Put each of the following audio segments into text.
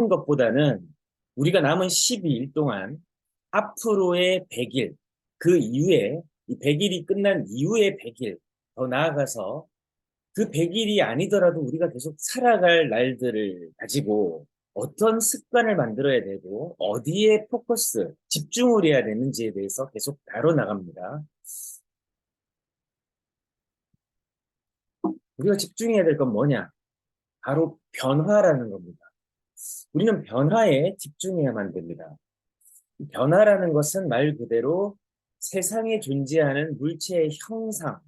남은 것보다는 우리가 남은 12일 동안 앞으로의 100일, 그 이후에 이 100일이 끝난 이후의 100일, 더 나아가서 그 100일이 아니더라도 우리가 계속 살아갈 날들을 가지고 어떤 습관을 만들어야 되고 어디에 포커스, 집중을 해야 되는지에 대해서 계속 다뤄나갑니다. 우리가 집중해야 될 건 뭐냐? 바로 변화라는 겁니다. 우리는 변화에 집중해야만 됩니다. 변화라는 것은 말 그대로 세상에 존재하는 물체의 형상,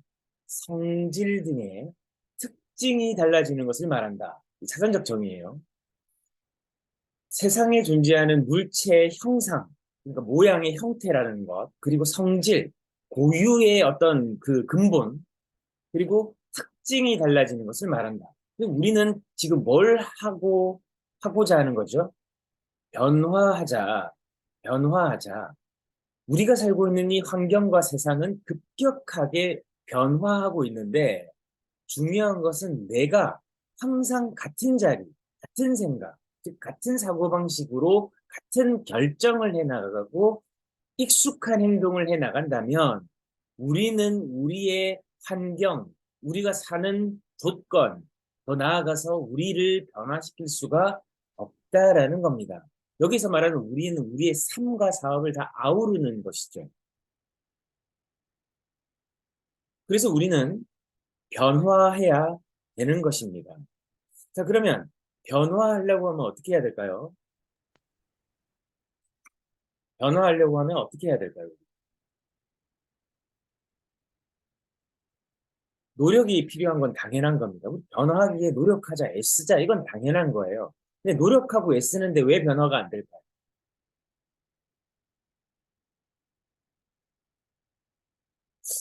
성질 등의 특징이 달라지는 것을 말한다. 사전적 정의예요. 세상에 존재하는 물체의 형상, 그러니까 모양의 형태라는 것, 그리고 성질, 고유의 어떤 그 근본, 그리고 특징이 달라지는 것을 말한다. 우리는 지금 뭘 하고자 하는 거죠? 변화하자, 변화하자. 우리가 살고 있는 이 환경과 세상은 급격하게 변화하고 있는데 중요한 것은 내가 항상 같은 자리, 같은 생각, 즉 같은 사고방식으로 같은 결정을 해나가고 익숙한 행동을 해나간다면 우리는 우리의 환경, 우리가 사는 조건, 더 나아가서 우리를 변화시킬 수가 없다라는 겁니다. 여기서 말하는 우리는 우리의 삶과 사업을 다 아우르는 것이죠. 그래서 우리는 변화해야 되는 것입니다. 자, 그러면 변화하려고 하면 어떻게 해야 될까요? 변화하려고 하면 어떻게 해야 될까요? 노력이 필요한 건 당연한 겁니다. 우리 변화하기 위해 노력하자, 애쓰자, 이건 당연한 거예요. 근데 노력하고 애쓰는데 왜 변화가 안 될까요?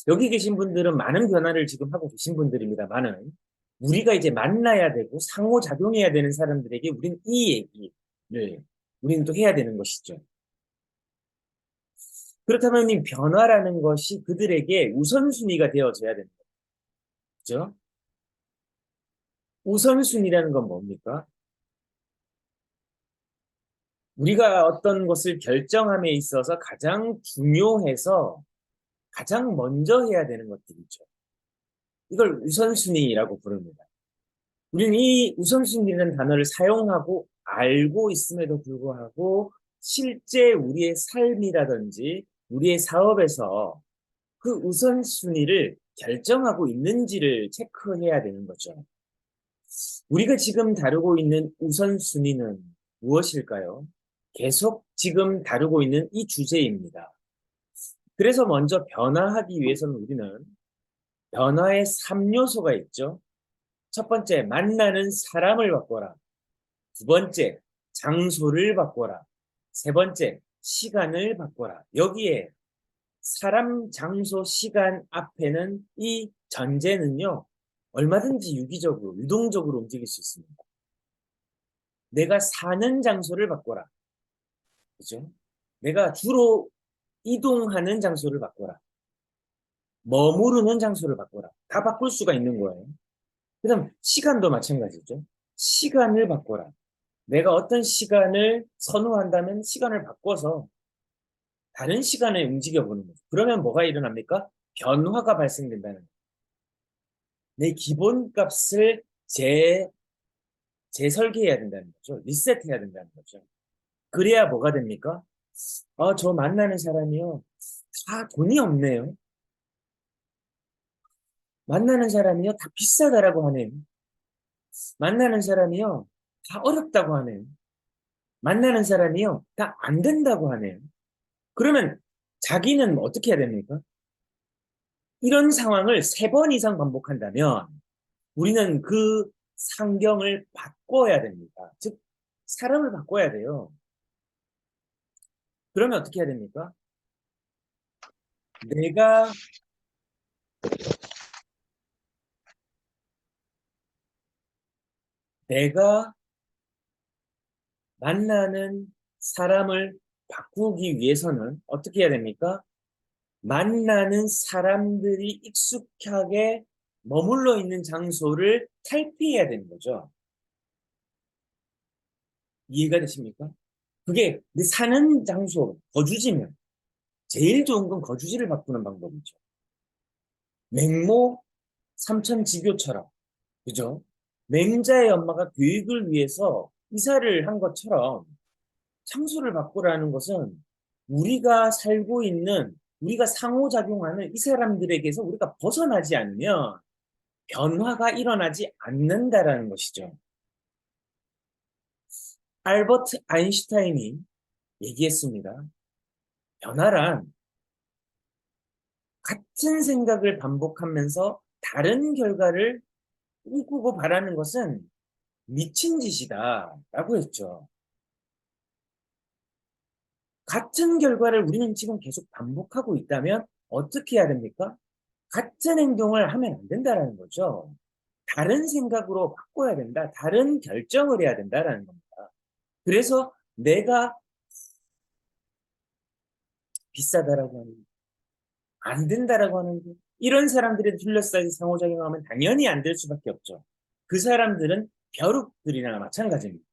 여기 계신 분들은 많은 변화를 지금 하고 계신 분들입니다만은 우리가 이제 만나야 되고 상호작용해야 되는 사람들에게 우리는 이 얘기를 우리는 또 해야 되는 것이죠. 그렇다면 이 변화라는 것이 그들에게 우선순위가 되어져야 됩니다. 그죠? 우선순위라는 건 뭡니까? 우리가 어떤 것을 결정함에 있어서 가장 중요해서 가장 먼저 해야 되는 것들이죠. 이걸 우선순위라고 부릅니다. 우리는 이 우선순위라는 단어를 사용하고 알고 있음에도 불구하고 실제 우리의 삶이라든지 우리의 사업에서 그 우선순위를 결정하고 있는지를 체크해야 되는 거죠. 우리가 지금 다루고 있는 우선순위는 무엇일까요? 계속 지금 다루고 있는 이 주제입니다. 그래서 먼저 변화하기 위해서는 우리는 변화의 3요소가 있죠. 첫 번째, 만나는 사람을 바꿔라. 두 번째, 장소를 바꿔라. 세 번째, 시간을 바꿔라. 여기에 사람, 장소, 시간 앞에는 이 전제는요, 얼마든지 유기적으로, 유동적으로 움직일 수 있습니다. 내가 사는 장소를 바꿔라. 그죠? 내가 주로 이동하는 장소를 바꿔라. 머무르는 장소를 바꿔라. 다 바꿀 수가 있는 거예요. 그 다음, 시간도 마찬가지죠. 시간을 바꿔라. 내가 어떤 시간을 선호한다면 시간을 바꿔서 다른 시간에 움직여 보는 거죠. 그러면 뭐가 일어납니까? 변화가 발생된다는 거예요. 내 기본값을 재설계해야 된다는 거죠. 리셋해야 된다는 거죠. 그래야 뭐가 됩니까? 저 만나는 사람이요. 다 돈이 없네요. 만나는 사람이요. 다 비싸다라고 하네요. 만나는 사람이요. 다 어렵다고 하네요. 만나는 사람이요. 다 안 된다고 하네요. 그러면 자기는 어떻게 해야 됩니까? 이런 상황을 3번 이상 반복한다면 우리는 그 상경을 바꿔야 됩니다. 즉, 사람을 바꿔야 돼요. 그러면 어떻게 해야 됩니까? 내가, 내가 만나는 사람을 바꾸기 위해서는 어떻게 해야 됩니까? 만나는 사람들이 익숙하게 머물러 있는 장소를 탈피해야 되는 거죠. 이해가 되십니까? 그게 내 사는 장소, 거주지면 제일 좋은 건 거주지를 바꾸는 방법이죠. 맹모 삼천지교처럼, 그죠? 맹자의 엄마가 교육을 위해서 이사를 한 것처럼 장소를 바꾸라는 것은 우리가 살고 있는, 우리가 상호작용하는 이 사람들에게서 우리가 벗어나지 않으면 변화가 일어나지 않는다라는 것이죠. 알버트 아인슈타인이 얘기했습니다. 변화란 같은 생각을 반복하면서 다른 결과를 꿈꾸고 바라는 것은 미친 짓이다 라고 했죠. 같은 결과를 우리는 지금 계속 반복하고 있다면 어떻게 해야 됩니까? 같은 행동을 하면 안 된다라는 거죠. 다른 생각으로 바꿔야 된다. 다른 결정을 해야 된다라는 겁니다. 그래서 내가 비싸다라고 하는, 안 된다라고 하는 게, 이런 사람들에 둘러싸여 상호작용하면 당연히 안 될 수밖에 없죠. 그 사람들은 벼룩들이나 마찬가지입니다.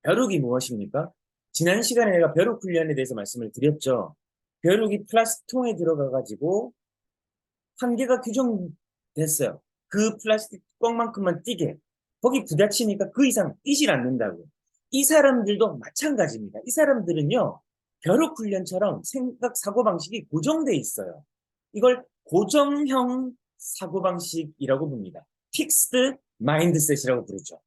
벼룩이 무엇입니까? 지난 시간에 내가 벼룩 훈련에 대해서 말씀을 드렸죠. 벼룩이 플라스틱 통에 들어가가지고 한계가 규정됐어요. 그 플라스틱 뚜껑만큼만 뛰게. 거기 부딪히니까 그 이상 뛰질 않는다고. 이 사람들도 마찬가지입니다. 이 사람들은요, 벼룩 훈련처럼 생각, 사고방식이 고정돼 있어요. 이걸 고정형 사고방식이라고 봅니다. 픽스드 마인드셋이라고 부르죠.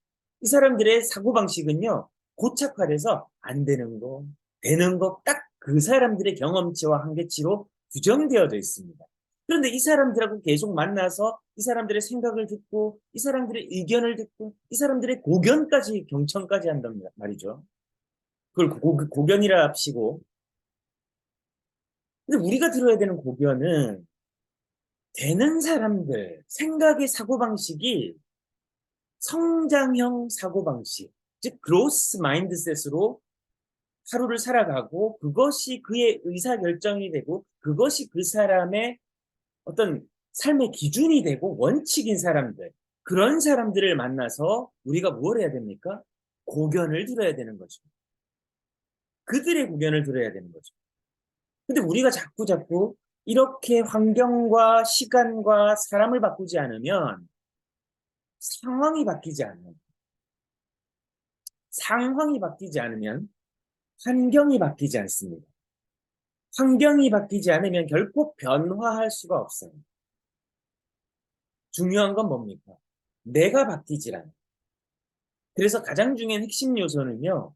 이 사람들의 사고방식은요, 고착화돼서 안 되는 거, 되는 거, 딱 그 사람들의 경험치와 한계치로 규정되어져 있습니다. 그런데 이 사람들하고 계속 만나서 이 사람들의 생각을 듣고 이 사람들의 의견을 듣고 이 사람들의 고견까지 경청까지 한단 말이죠. 그걸 고견이라 합시고. 근데 우리가 들어야 되는 고견은 되는 사람들 생각의 사고방식이 성장형 사고방식, 즉 그로스 마인드셋으로 하루를 살아가고 그것이 그의 의사결정이 되고 그것이 그 사람의 어떤 삶의 기준이 되고 원칙인 사람들, 그런 사람들을 만나서 우리가 뭘 해야 됩니까? 고견을 들어야 되는 거죠. 그들의 고견을 들어야 되는 거죠. 근데 우리가 자꾸 자꾸 이렇게 환경과 시간과 사람을 바꾸지 않으면 상황이 바뀌지 않으면 상황이 바뀌지 않으면 환경이 바뀌지 않습니다. 환경이 바뀌지 않으면 결코 변화할 수가 없어요. 중요한 건 뭡니까? 내가 바뀌질 않아. 그래서 가장 중요한 핵심 요소는요,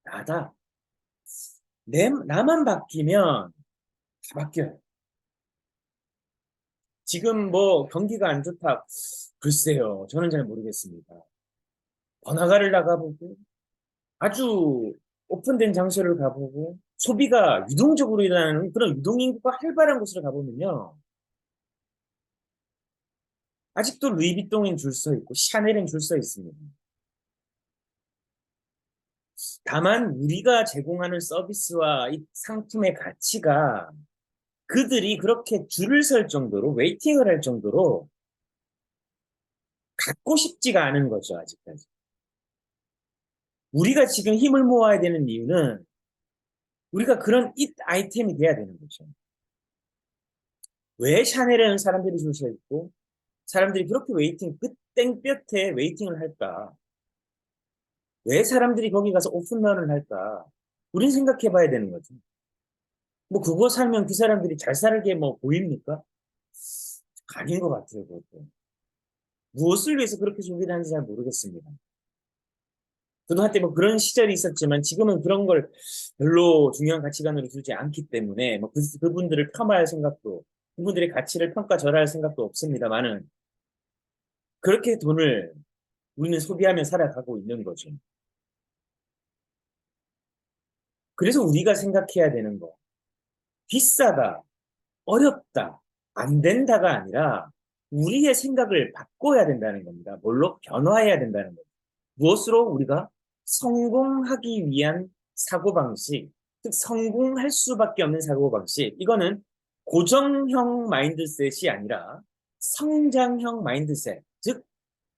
나다. 나만 바뀌면 다 바뀌어요. 지금 뭐 경기가 안 좋다. 글쎄요, 저는 잘 모르겠습니다. 번화가를 나가보고, 아주 오픈된 장소를 가보고, 소비가 유동적으로 일어나는 그런 유동인구가 활발한 곳을 가보면요. 아직도 루이비통엔 줄 서 있고, 샤넬엔 줄 서 있습니다. 다만 우리가 제공하는 서비스와 이 상품의 가치가 그들이 그렇게 줄을 설 정도로 웨이팅을 할 정도로 갖고 싶지가 않은 거죠, 아직까지. 우리가 지금 힘을 모아야 되는 이유는 우리가 그런 잇 아이템이 돼야 되는 거죠. 왜 샤넬에는 사람들이 줄 서 있고 사람들이 그렇게 웨이팅, 끝 땡볕에 웨이팅을 할까? 왜 사람들이 거기 가서 오픈런을 할까? 우린 생각해 봐야 되는 거죠. 뭐 그거 살면 그 사람들이 잘 살게 뭐 보입니까? 아닌 것 같아요, 그것도. 무엇을 위해서 그렇게 준비를 하는지 잘 모르겠습니다. 저도 한때 뭐 그런 시절이 있었지만 지금은 그런 걸 별로 중요한 가치관으로 두지 않기 때문에 뭐 그분들을 폄하할 생각도, 그분들의 가치를 평가절하할 생각도 없습니다만은 그렇게 돈을 우리는 소비하며 살아가고 있는 거죠. 그래서 우리가 생각해야 되는 거, 비싸다, 어렵다, 안 된다가 아니라 우리의 생각을 바꿔야 된다는 겁니다. 뭘로? 변화해야 된다는 겁니다. 무엇으로? 우리가 성공하기 위한 사고방식, 즉 성공할 수밖에 없는 사고방식. 이거는 고정형 마인드셋이 아니라 성장형 마인드셋, 즉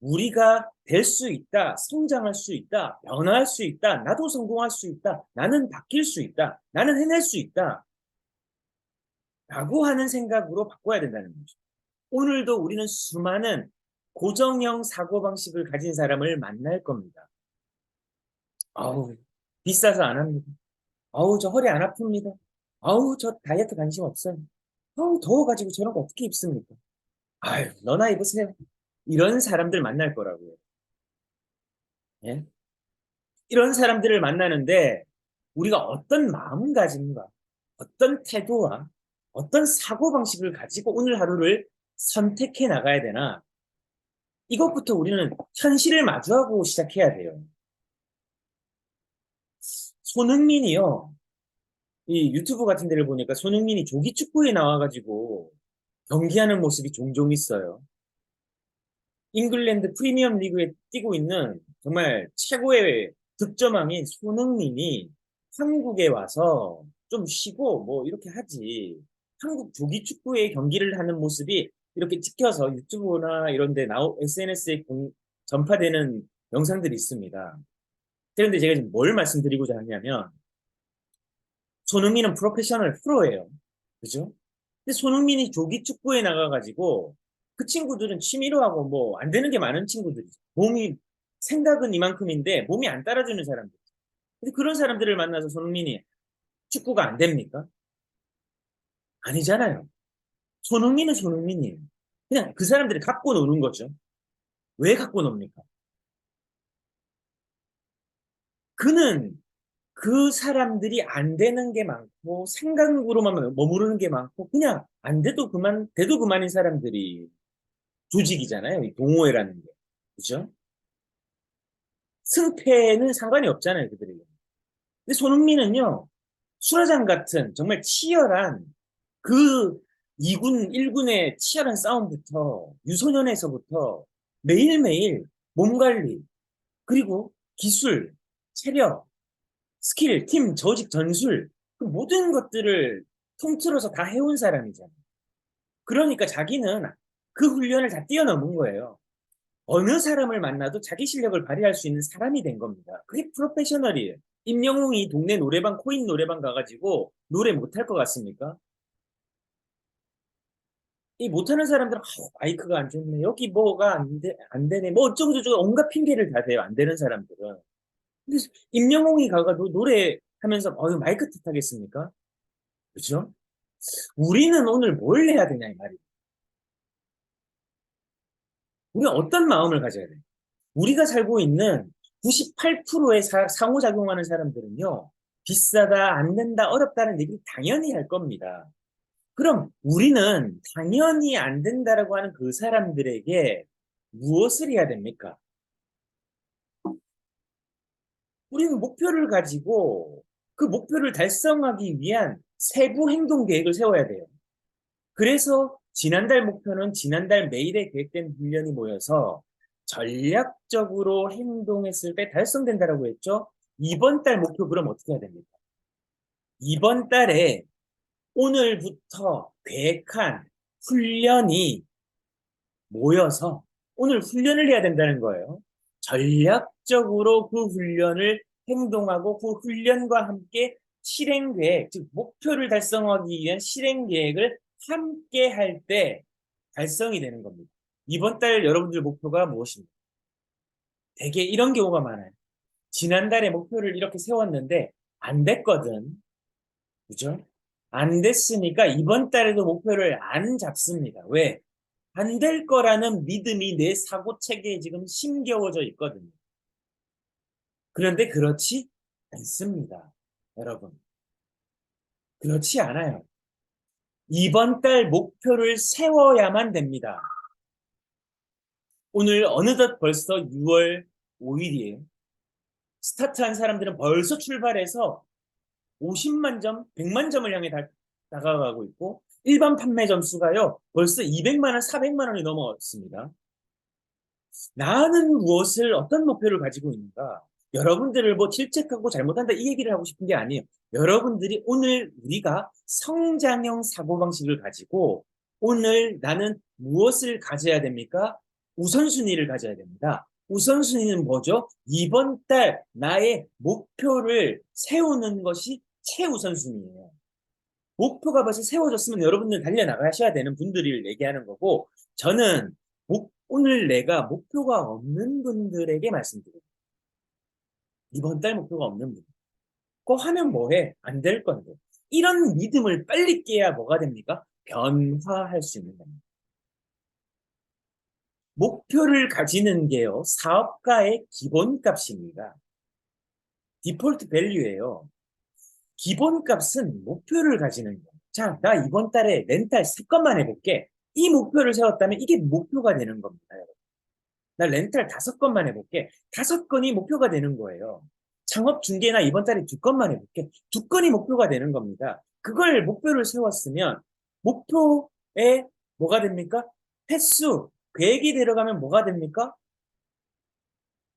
우리가 될 수 있다, 성장할 수 있다, 변화할 수 있다, 나도 성공할 수 있다, 나는 바뀔 수 있다, 나는 해낼 수 있다, 라고 하는 생각으로 바꿔야 된다는 거죠. 오늘도 우리는 수많은 고정형 사고방식을 가진 사람을 만날 겁니다. 아우, 비싸서 안 합니다. 아우, 저 허리 안 아픕니다. 아우, 저 다이어트 관심 없어요. 아우, 더워가지고 저런 거 어떻게 입습니까? 아유, 너나 입으세요. 이런 사람들 만날 거라고요. 예? 이런 사람들을 만나는데 우리가 어떤 마음가짐과 어떤 태도와 어떤 사고방식을 가지고 오늘 하루를 선택해 나가야 되나? 이것부터 우리는 현실을 마주하고 시작해야 돼요. 손흥민이요. 이 유튜브 같은 데를 보니까 손흥민이 조기축구에 나와가지고 경기하는 모습이 종종 있어요. 잉글랜드 프리미엄 리그에 뛰고 있는 정말 최고의 득점왕인 손흥민이 한국에 와서 좀 쉬고 뭐 이렇게 하지. 한국 조기 축구의 경기를 하는 모습이 이렇게 찍혀서 유튜브나 이런 데 SNS에 전파되는 영상들이 있습니다. 그런데 제가 지금 뭘 말씀드리고자 하냐면 손흥민은 프로페셔널 프로예요. 그죠? 근데 손흥민이 조기 축구에 나가가지고 그 친구들은 취미로 하고 뭐 안 되는 게 많은 친구들이죠. 생각은 이만큼인데 몸이 안 따라주는 사람들. 근데 그런 사람들을 만나서 손흥민이 축구가 안 됩니까? 아니잖아요. 손흥민은 손흥민이에요. 그냥 그 사람들이 갖고 노는 거죠. 왜 갖고 놉니까? 그는 그 사람들이 안 되는 게 많고 생각으로만 머무르는 게 많고 그냥 안 돼도 그만 돼도 그만인 사람들이 조직이잖아요. 이 동호회라는 게. 그죠? 승패는 상관이 없잖아요, 그들에게. 근데 손흥민은요, 수라장 같은 정말 치열한 그 2군, 1군의 치열한 싸움부터 유소년에서부터 매일매일 몸 관리, 그리고 기술, 체력, 스킬, 팀, 조직, 전술, 그 모든 것들을 통틀어서 다 해온 사람이잖아요. 그러니까 자기는 그 훈련을 다 뛰어넘은 거예요. 어느 사람을 만나도 자기 실력을 발휘할 수 있는 사람이 된 겁니다. 그게 프로페셔널이에요. 임영웅이 동네 노래방, 코인 노래방 가가지고 노래 못할 것 같습니까? 이 못하는 사람들은 마이크가 안 좋네. 여기 뭐가 안 되네. 뭐 어쩌고저쩌고 온갖 핑계를 다 대요. 안 되는 사람들은. 근데 임영웅이 가가 노래 하면서 마이크 탓하겠습니까? 그죠? 우리는 오늘 뭘 해야 되냐 이 말이에요. 우리가 어떤 마음을 가져야 돼요? 우리가 살고 있는 98%의 상호작용하는 사람들은요, 비싸다, 안 된다, 어렵다는 얘기를 당연히 할 겁니다. 그럼 우리는 당연히 안 된다라고 하는 그 사람들에게 무엇을 해야 됩니까? 우리는 목표를 가지고 그 목표를 달성하기 위한 세부 행동 계획을 세워야 돼요. 그래서 지난달 목표는 지난달 매일에 계획된 훈련이 모여서 전략적으로 행동했을 때 달성된다라고 했죠. 이번 달 목표 그럼 어떻게 해야 됩니까? 이번 달에 오늘부터 계획한 훈련이 모여서 오늘 훈련을 해야 된다는 거예요. 전략적으로 그 훈련을 행동하고 그 훈련과 함께 실행 계획, 즉 목표를 달성하기 위한 실행 계획을 함께 할 때 달성이 되는 겁니다. 이번 달 여러분들 목표가 무엇입니까? 대개 이런 경우가 많아요. 지난달에 목표를 이렇게 세웠는데 안 됐거든. 그죠? 안 됐으니까 이번 달에도 목표를 안 잡습니다. 왜? 안 될 거라는 믿음이 내 사고 체계에 지금 심겨워져 있거든요. 그런데 그렇지 않습니다. 여러분. 그렇지 않아요. 이번 달 목표를 세워야만 됩니다. 오늘 어느덧 벌써 6월 5일이에요. 스타트한 사람들은 벌써 출발해서 50만 점, 100만 점을 향해 다가가고 있고 일반 판매 점수가요. 벌써 200만 원, 400만 원이 넘었습니다. 나는 무엇을 어떤 목표를 가지고 있는가? 여러분들을 뭐 질책하고 잘못한다 이 얘기를 하고 싶은 게 아니에요. 여러분들이 오늘 우리가 성장형 사고방식을 가지고 오늘 나는 무엇을 가져야 됩니까? 우선순위를 가져야 됩니다. 우선순위는 뭐죠? 이번 달 나의 목표를 세우는 것이 최우선순위예요. 목표가 벌써 세워졌으면 여러분들 달려나가셔야 되는 분들을 얘기하는 거고, 저는 오늘 내가 목표가 없는 분들에게 말씀드립니다. 이번 달 목표가 없는 분. 그거 하면 뭐해? 안 될 건데. 이런 믿음을 빨리 깨야 뭐가 됩니까? 변화할 수 있는 겁니다. 목표를 가지는 게요, 사업가의 기본값입니다. 디폴트 밸류예요. 기본값은 목표를 가지는 거예요. 자, 나 이번 달에 렌탈 3건만 해볼게. 이 목표를 세웠다면 이게 목표가 되는 겁니다, 여러분. 나 렌탈 5건만 해볼게. 5건이 목표가 되는 거예요. 창업 중개나 이번 달에 2건만 해볼게. 2건이 목표가 되는 겁니다. 그걸 목표를 세웠으면 목표에 뭐가 됩니까? 횟수, 계획이 들어가면 뭐가 됩니까?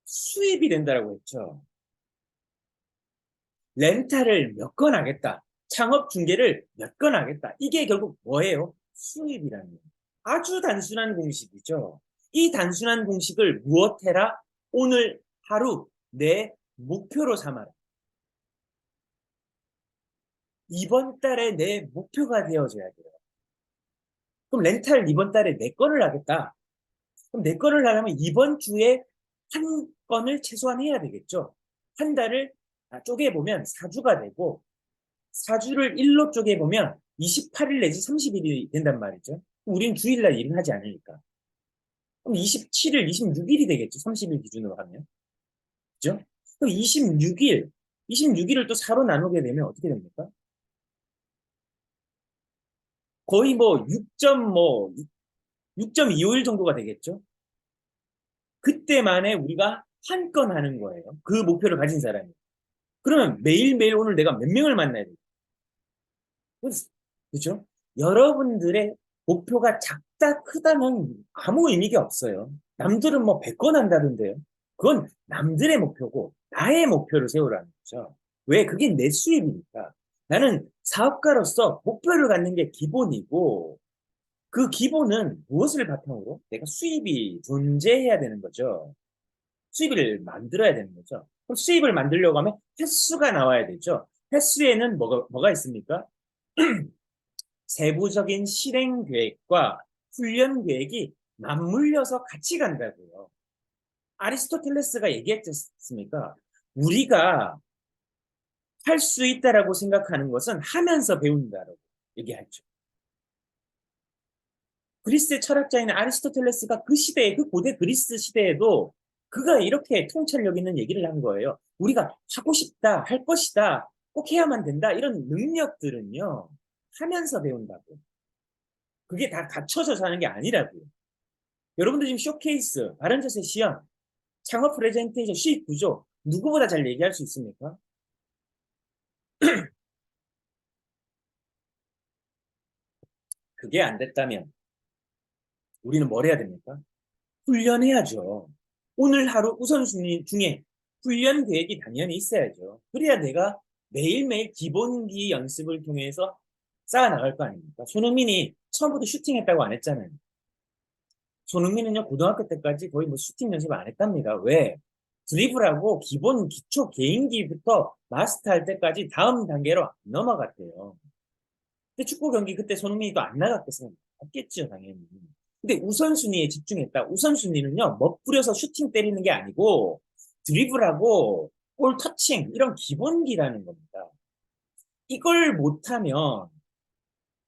수입이 된다라고 했죠. 렌탈을 몇 건 하겠다. 창업 중개를 몇 건 하겠다. 이게 결국 뭐예요? 수입이라는 거예요. 아주 단순한 공식이죠. 이 단순한 공식을 무엇해라? 오늘 하루 내 목표로 삼아라. 이번 달에 내 목표가 되어줘야 돼요. 그럼 렌탈 이번 달에 4건을 하겠다. 그럼 4건을 하려면 이번 주에 한 건을 최소한 해야 되겠죠. 한 달을 쪼개보면 4주가 되고, 4주를 1로 쪼개보면 28일 내지 30일이 된단 말이죠. 우리는 주일날 일을 하지 않으니까. 그럼 27일, 26일이 되겠죠. 30일 기준으로 하면. 그죠? 그럼 26일을 또 4로 나누게 되면 어떻게 됩니까? 거의 뭐 6.25일 정도가 되겠죠? 그때 만에 우리가 한 건 하는 거예요. 그 목표를 가진 사람이. 그러면 매일매일 오늘 내가 몇 명을 만나야 돼요? 그죠? 여러분들의 목표가 작다, 크다는 아무 의미가 없어요. 남들은 뭐 100건 한다던데요. 그건 남들의 목표고 나의 목표를 세우라는 거죠. 왜? 그게 내 수입이니까. 나는 사업가로서 목표를 갖는 게 기본이고, 그 기본은 무엇을 바탕으로? 내가 수입이 존재해야 되는 거죠. 수입을 만들어야 되는 거죠. 그럼 수입을 만들려고 하면 횟수가 나와야 되죠. 횟수에는 뭐가 있습니까? 세부적인 실행 계획과 훈련 계획이 맞물려서 같이 간다고요. 아리스토텔레스가 얘기했지 않습니까? 우리가 할 수 있다라고 생각하는 것은 하면서 배운다라고 얘기하죠. 그리스의 철학자인 아리스토텔레스가 그 시대에, 그 고대 그리스 시대에도 그가 이렇게 통찰력 있는 얘기를 한 거예요. 우리가 하고 싶다, 할 것이다, 꼭 해야만 된다, 이런 능력들은요, 하면서 배운다고. 그게 다 갖춰져서 하는 게 아니라고요. 여러분들 지금 쇼케이스, 바른자세 시험, 창업 프레젠테이션, 수익 구조, 누구보다 잘 얘기할 수 있습니까? 그게 안 됐다면 우리는 뭘 해야 됩니까? 훈련해야죠. 오늘 하루 우선순위 중에 훈련 계획이 당연히 있어야죠. 그래야 내가 매일매일 기본기 연습을 통해서 쌓아나갈 거 아닙니까? 손흥민이 처음부터 슈팅했다고 안 했잖아요. 손흥민은요, 고등학교 때까지 거의 뭐 슈팅 연습을 안 했답니다. 왜? 드리블하고 기본 기초 개인기부터 마스터할 때까지 다음 단계로 안 넘어갔대요. 근데 축구 경기 그때 손흥민이 또 안 나갔겠어요? 없겠죠, 당연히. 근데 우선순위에 집중했다. 우선순위는요, 멋부려서 슈팅 때리는 게 아니고 드리블하고 볼 터칭 이런 기본기라는 겁니다. 이걸 못하면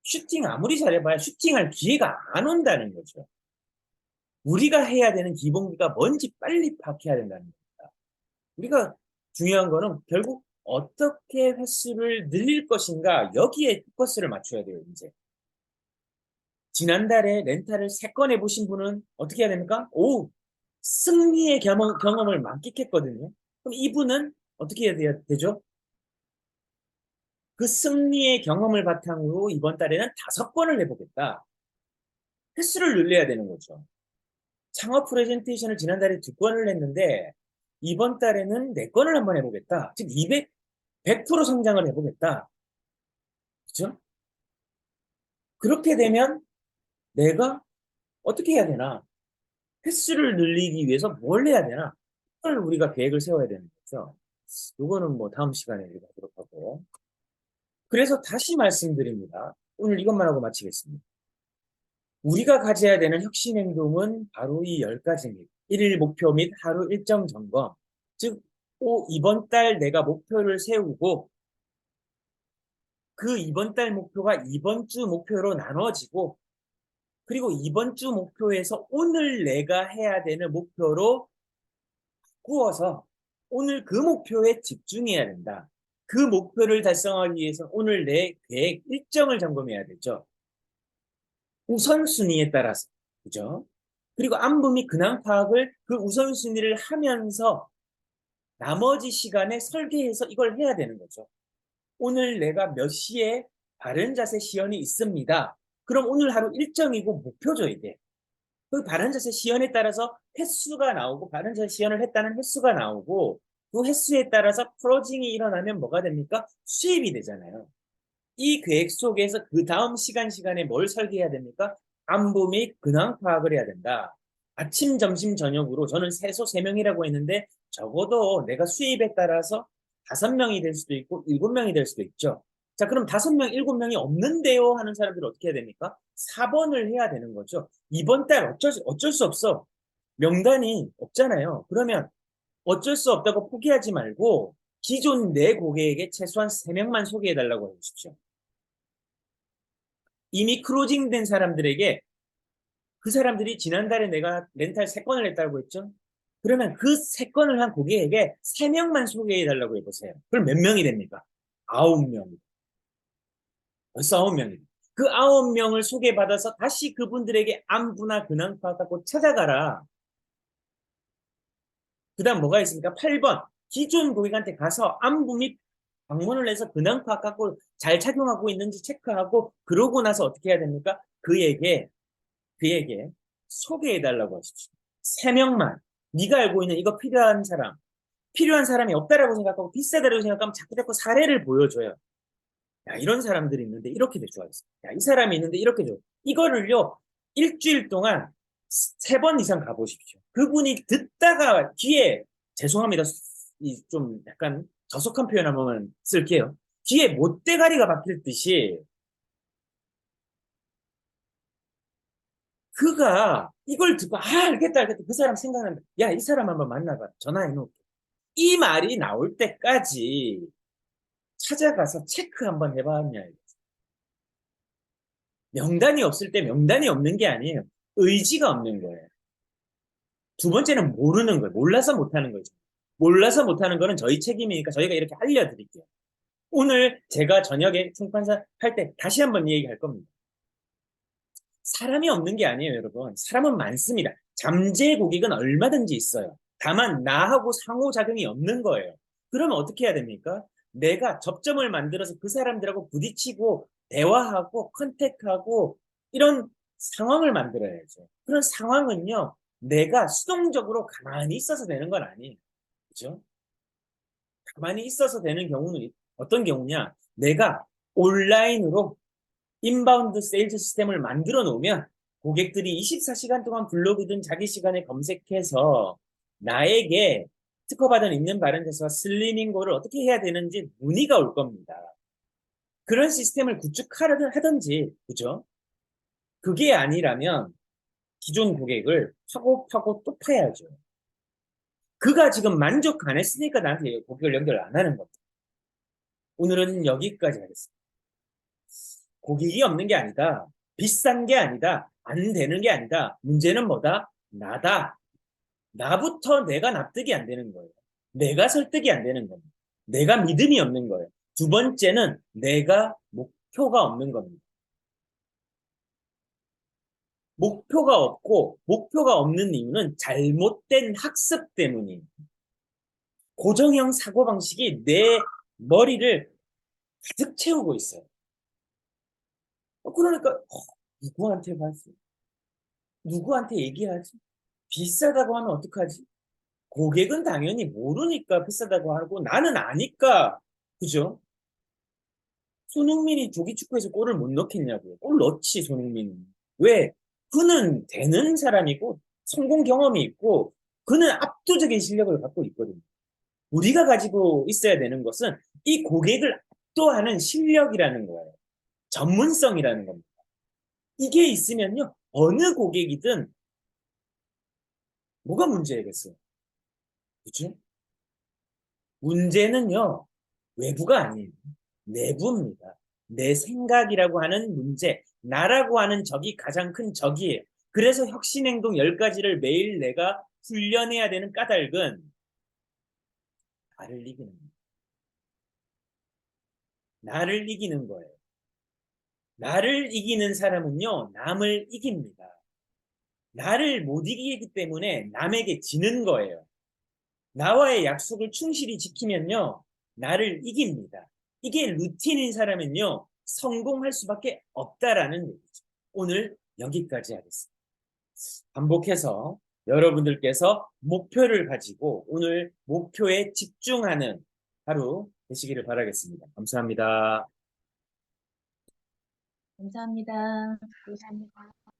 슈팅 아무리 잘해봐야 슈팅할 기회가 안 온다는 거죠. 우리가 해야 되는 기본기가 뭔지 빨리 파악해야 된다는 겁니다. 우리가 중요한 거는 결국 어떻게 횟수를 늘릴 것인가 여기에 포커스를 맞춰야 돼요, 이제. 지난달에 렌탈을 3건 해보신 분은 어떻게 해야 됩니까? 오, 승리의 경험을 만끽했거든요. 그럼 이분은 어떻게 해야 되죠? 그 승리의 경험을 바탕으로 이번 달에는 5건을 해보겠다. 횟수를 늘려야 되는 거죠. 창업 프레젠테이션을 지난달에 2건을 했는데 이번 달에는 4건을 한번 해보겠다. 즉 100% 성장을 해보겠다. 그죠? 그렇게 되면 내가 어떻게 해야 되나? 횟수를 늘리기 위해서 뭘 해야 되나? 그걸 우리가 계획을 세워야 되는 거죠. 이거는 뭐 다음 시간에 우리가 하도록 하고. 그래서 다시 말씀드립니다. 오늘 이것만 하고 마치겠습니다. 우리가 가져야 되는 혁신 행동은 바로 이 10가지입니다. 일일 목표 및 하루 일정 점검. 즉, 이번 달 내가 목표를 세우고 그 이번 달 목표가 이번 주 목표로 나눠지고 그리고 이번 주 목표에서 오늘 내가 해야 되는 목표로 바꾸어서 오늘 그 목표에 집중해야 된다. 그 목표를 달성하기 위해서 오늘 내 계획 일정을 점검해야 되죠. 우선순위에 따라서. 그죠? 그리고 안부 및 근황 파악을 그 우선순위를 하면서 나머지 시간에 설계해서 이걸 해야 되는 거죠. 오늘 내가 몇 시에 바른 자세 시연이 있습니다. 그럼 오늘 하루 일정이고 목표죠, 이게. 그 바른 자세 시연에 따라서 횟수가 나오고 바른 자세 시연을 했다는 횟수가 나오고 그 횟수에 따라서 프로징이 일어나면 뭐가 됩니까? 수입이 되잖아요. 이 계획 속에서 그 다음 시간에 뭘 설계해야 됩니까? 안부 및 근황 파악을 해야 된다. 아침, 점심, 저녁으로 저는 최소 3명이라고 했는데 적어도 내가 수입에 따라서 5명이 될 수도 있고 7명이 될 수도 있죠. 자, 그럼 5명, 7명이 없는데요 하는 사람들은 어떻게 해야 됩니까? 4번을 해야 되는 거죠. 이번 달 어쩔 수 없어. 명단이 없잖아요. 그러면 어쩔 수 없다고 포기하지 말고 기존 내 고객에게 최소한 3명만 소개해달라고 해주십시오. 이미 크로징된 사람들에게 그 사람들이 지난달에 내가 렌탈 3건을 했다고 했죠. 그러면 그 3건을 한 고객에게 3명만 소개해달라고 해보세요. 그럼 몇 명이 됩니까? 9명. 벌써 9명입니다. 그 9명을 소개받아서 다시 그분들에게 안부나 근황 파악하고 찾아가라. 그 다음 뭐가 있습니까? 8번. 기존 고객한테 가서 안부 및 방문을 해서 근황 파악하고 잘 착용하고 있는지 체크하고 그러고 나서 어떻게 해야 됩니까? 그에게 소개해달라고 하십시오. 3명만. 네가 알고 있는 이거 필요한 사람이 없다라고 생각하고 비싸다라고 생각하면 자꾸 사례를 보여줘요. 야, 이런 사람들이 있는데 이렇게 돼 좋아했어. 야, 이 사람이 있는데 이렇게 좋아. 이거를요, 일주일 동안 3번 이상 가보십시오. 그분이 듣다가 귀에, 죄송합니다. 좀 약간 저속한 표현 한 번만 쓸게요. 귀에 못대가리가 박힐 듯이 그가 이걸 듣고, 알겠다. 그 사람 생각난다. 야, 이 사람 한번 만나봐. 전화해놓을게. 이 말이 나올 때까지 찾아가서 체크 한번 해봤냐. 명단이 없을 때 명단이 없는 게 아니에요. 의지가 없는 거예요. 두 번째는 모르는 거예요. 몰라서 못하는 거죠. 몰라서 못하는 거는 저희 책임이니까 저희가 이렇게 알려드릴게요. 오늘 제가 저녁에 충판사 할 때 다시 한번 얘기할 겁니다. 사람이 없는 게 아니에요, 여러분. 사람은 많습니다. 잠재 고객은 얼마든지 있어요. 다만 나하고 상호작용이 없는 거예요. 그러면 어떻게 해야 됩니까? 내가 접점을 만들어서 그 사람들하고 부딪히고 대화하고 컨택하고 이런 상황을 만들어야죠. 그런 상황은요, 내가 수동적으로 가만히 있어서 되는 건 아니에요. 그죠? 가만히 있어서 되는 경우는 어떤 경우냐? 내가 온라인으로 인바운드 세일즈 시스템을 만들어 놓으면 고객들이 24시간 동안 블로그든 자기 시간에 검색해서 나에게 특허받은 있는 바른자세와 슬리밍고를 어떻게 해야 되는지 문의가 올 겁니다. 그런 시스템을 구축하든지, 그죠? 그게 아니라면 기존 고객을 파고 또 파야죠. 그가 지금 만족 안 했으니까 나한테 고객을 연결 안 하는 겁니다. 오늘은 여기까지 하겠습니다. 고객이 없는 게 아니다. 비싼 게 아니다. 안 되는 게 아니다. 문제는 뭐다? 나다. 나부터 내가 납득이 안 되는 거예요. 내가 설득이 안 되는 겁니다. 내가 믿음이 없는 거예요. 두 번째는 내가 목표가 없는 겁니다. 목표가 없는 이유는 잘못된 학습 때문이에요. 고정형 사고방식이 내 머리를 가득 채우고 있어요. 그러니까 누구한테 가지? 누구한테 얘기하지? 비싸다고 하면 어떡하지? 고객은 당연히 모르니까 비싸다고 하고 나는 아니까 그죠? 손흥민이 조기축구에서 골을 못 넣겠냐고요. 골 넣지 손흥민. 왜? 그는 되는 사람이고 성공 경험이 있고 그는 압도적인 실력을 갖고 있거든요. 우리가 가지고 있어야 되는 것은 이 고객을 압도하는 실력이라는 거예요. 전문성이라는 겁니다. 이게 있으면요, 어느 고객이든 뭐가 문제겠어요? 그죠? 문제는요, 외부가 아니에요. 내부입니다. 내 생각이라고 하는 문제, 나라고 하는 적이 가장 큰 적이에요. 그래서 혁신행동 10가지를 매일 내가 훈련해야 되는 까닭은 나를 이기는 거예요. 나를 이기는 거예요. 나를 이기는 사람은요, 남을 이깁니다. 나를 못 이기기 때문에 남에게 지는 거예요. 나와의 약속을 충실히 지키면요, 나를 이깁니다. 이게 루틴인 사람은요, 성공할 수밖에 없다라는 얘기죠. 오늘 여기까지 하겠습니다. 반복해서 여러분들께서 목표를 가지고 오늘 목표에 집중하는 하루 되시기를 바라겠습니다. 감사합니다. 감사합니다. 감사합니다.